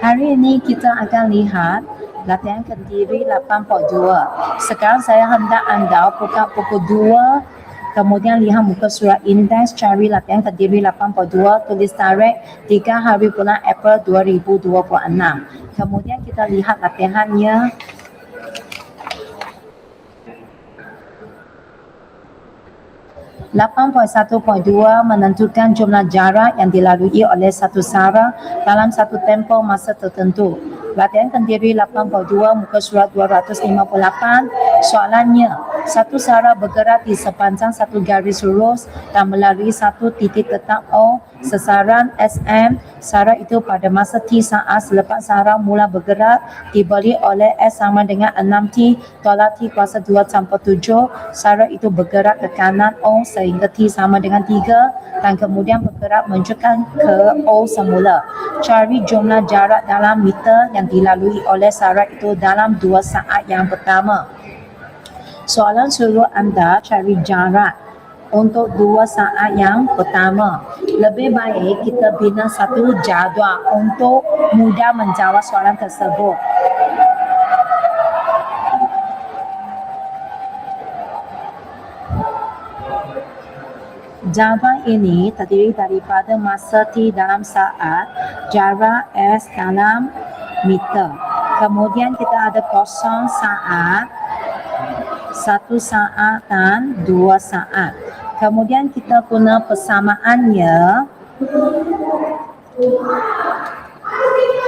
Hari ini kita akan lihat latihan kendiri 8.2. Sekarang saya hendak anda buka buku 2, kemudian lihat muka surat indeks, cari latihan kendiri 8.2, tulis tarikh 3 hari bulan April 2026. Kemudian kita lihat latihannya. (8.1.2) menentukan jumlah jarak yang dilalui oleh satu sara dalam satu tempoh masa tertentu. Latihan kendiri 8.2 muka surat 258. Soalannya, satu sara bergerak di sepanjang satu garis lurus dan melalui satu titik tetap O, sesaran SM. Sara itu pada masa T saat selepas sara mula bergerak diberi oleh S sama dengan 6T tolak T kuasa 2 campur 7. Sara itu bergerak ke kanan O sehingga T sama dengan 3 dan kemudian bergerak menunjukkan ke O semula. Cari jumlah jarak dalam meter yang dilalui oleh sara itu dalam 2 saat yang pertama. Soalan suruh anda cari jarak untuk 2 saat yang pertama. Lebih baik kita bina satu jadual untuk mudah menjawab soalan tersebut. Jawapan ini terdiri daripada masa T dalam saat, jarak S dalam meter. Kemudian kita ada kosong saat, 1 saat dan 2 saat. Kemudian kita guna persamaannya.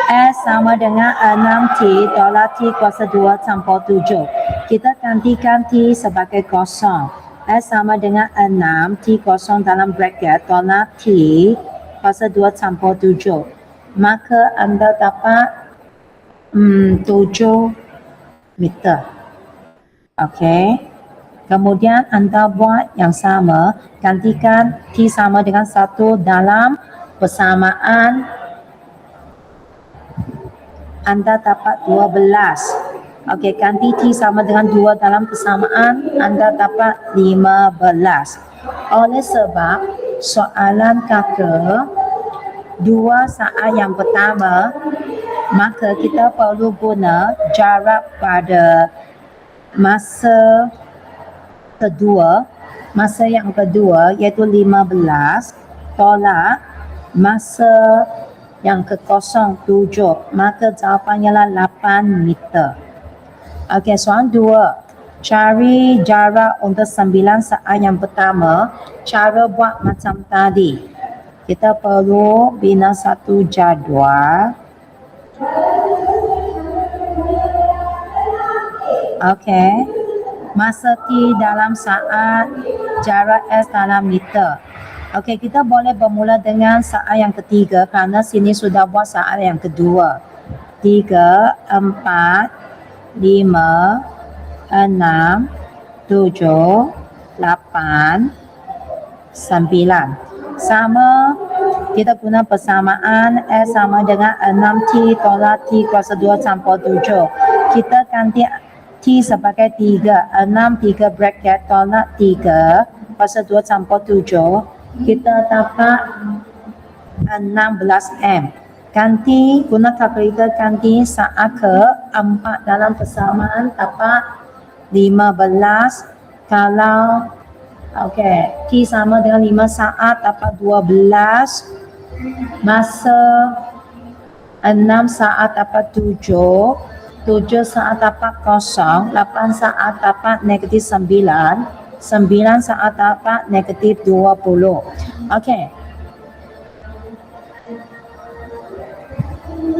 S sama dengan 6T tolak T kuasa 2 campur 7. Kita gantikan T sebagai kosong. S sama dengan 6 T kosong dalam bracket tolak T kuasa 2 campur 7. Maka anda dapat 7 meter. Okey. Kemudian anda buat yang sama, gantikan T sama dengan 1 dalam persamaan, anda dapat 12. Okey, ganti T sama dengan 2 dalam persamaan, anda dapat 15. Oleh sebab soalan kata 2 saat yang pertama, maka kita perlu guna jarak pada masa yang kedua iaitu 15 tolak masa yang ke-07, maka jawapannya lah 8 meter. Okey, soalan 2. Cari jarak untuk 9 saat yang pertama. Cara buat macam tadi. Kita perlu bina satu jadual. Okey. Masa T dalam saat, jarak S dalam meter. Okey, kita boleh bermula dengan saat yang ketiga kerana sini sudah buat saat yang kedua. 3, 4, 5, 6, 7, 8, 9. Sama, kita guna persamaan S sama dengan 6T tolak T kuasa 2 campur 7. Kita ganti T sebagai 3, 6, 3 bracket tolak 3 kuasa 2 campur 7. Kita dapat 16M. Ganti, guna kalkulator ganti saat ke-4 dalam persamaan dapat 15. Kalau T sama dengan 5 saat dapat 12. Masa 6 saat dapat 7. 7 saat dapat 0, 8 saat dapat negatif 9, 9 saat dapat negatif 20. Okey.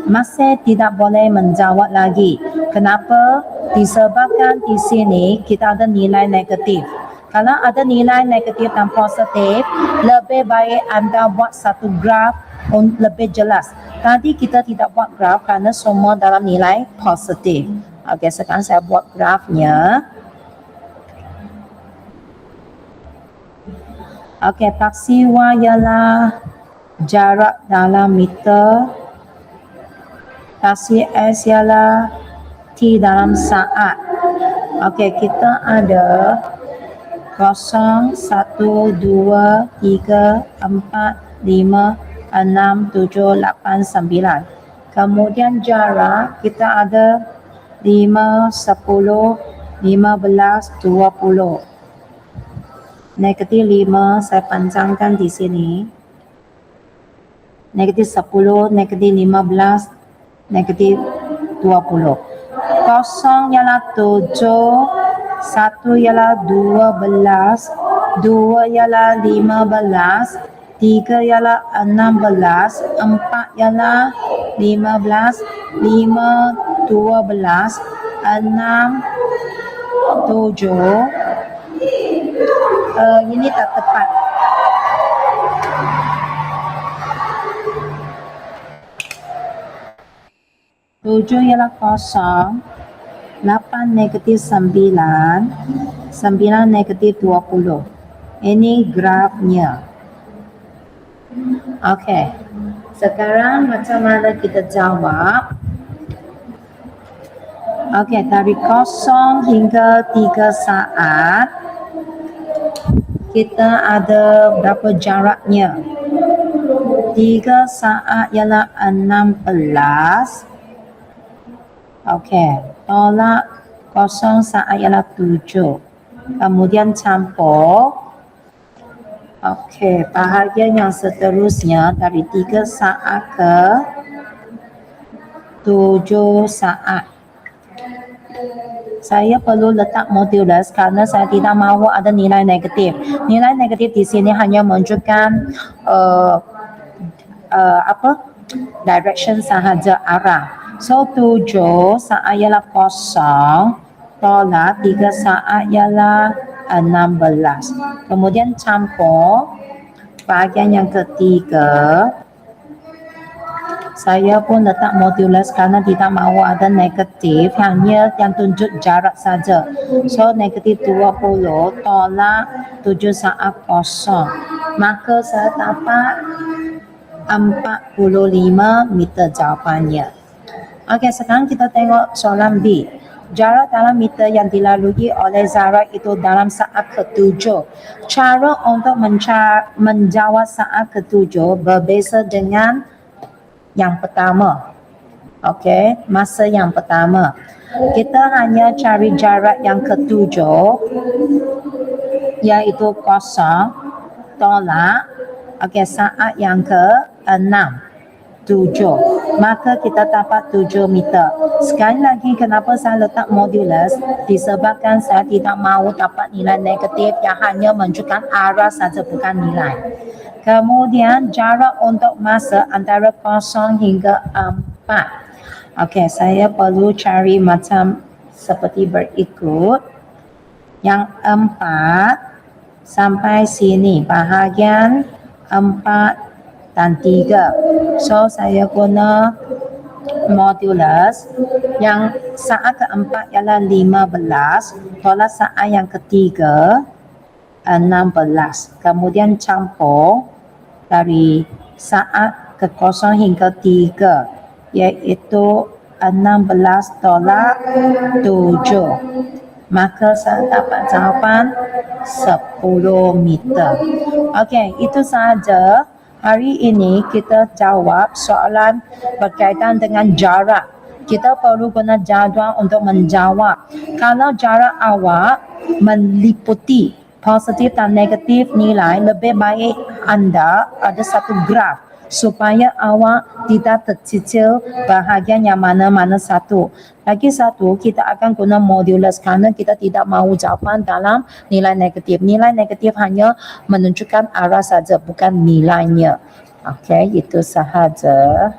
Masih tidak boleh menjawab lagi. Kenapa? Disebabkan di sini kita ada nilai negatif. Kalau ada nilai negatif dan positif, lebih baik anda buat satu graf lebih jelas. Tadi kita tidak buat graf kerana semua dalam nilai positif. Okey, sekarang saya buat grafnya. Okey, paksi Y ialah jarak dalam meter. Paksi S ialah T dalam saat. Okey, kita ada 0, 1, 2, 3, 4, 5, 6, 7, 8, 9. Kemudian jarak kita ada 5, 10, 15, 20. Negatif 5 saya panjangkan di sini. Negatif 10, negatif 15, negatif 20. Kosong ialah 7, 1 ialah 12, 2 ialah 15, 3 ialah 16, 4 ialah 15, 5, 12, 6, 7. Ini tak tepat. Tujuh ialah kosong, 8 negatif 9, 9 negatif 20. Ini grafnya. Okey. Sekarang macam mana kita jawab? Okey, dari 0 hingga 3 saat kita ada berapa jaraknya? 3 saat ialah 16. Okey, tolak 0 saat ialah 7. Kemudian campur. Okey, bahagian yang seterusnya dari 3 saat ke 7 saat. Saya perlu letak modulus kerana saya tidak mahu ada nilai negatif. Nilai negatif di sini hanya menunjukkan direction sahaja, arah. So 7 saat ialah 0, tolak 3 saat ialah 16. Kemudian campur bahagian yang ketiga. Saya pun letak modulus kerana tidak mahu ada negatif, hanya yang tunjuk jarak saja. So negatif 20 tolak 7 saat 0. Maka saya dapat 45 meter jawapannya. Okey, sekarang kita tengok soalan B. Jarak dalam meter yang dilalui oleh Zara itu dalam saat ke-7. Cara untuk menjawab saat ke-7 berbeza dengan yang pertama. Okey, masa yang pertama. Kita hanya cari jarak yang ke-7 iaitu 0 tolak saat yang ke-6. 7. Maka kita dapat 7 meter. Sekali lagi kenapa saya letak modulus? Disebabkan saya tidak mahu dapat nilai negatif yang hanya menunjukkan arah saja, bukan nilai. Kemudian jarak untuk masa antara 0 hingga 4. Okey, saya perlu cari macam seperti berikut. Yang 4 sampai sini bahagian 4 dan 3. So saya guna modulus. Yang saat keempat ialah 15, tolak saat yang ketiga 16. Kemudian campur dari saat ke-0 hingga 3 iaitu 16 tolak 7. Maka saya dapat jawapan 10 meter. Okey, itu sahaja. Hari ini kita jawab soalan berkaitan dengan jarak. Kita perlu guna jadual untuk menjawab. Kalau jarak awak meliputi positif dan negatif nilai, lebih baik anda ada satu graf supaya awak tidak tercicil bahagian yang mana-mana satu. Lagi satu, kita akan guna modulus kerana kita tidak mahu jawapan dalam nilai negatif. Nilai negatif hanya menunjukkan arah saja, bukan nilainya. Okey, itu sahaja.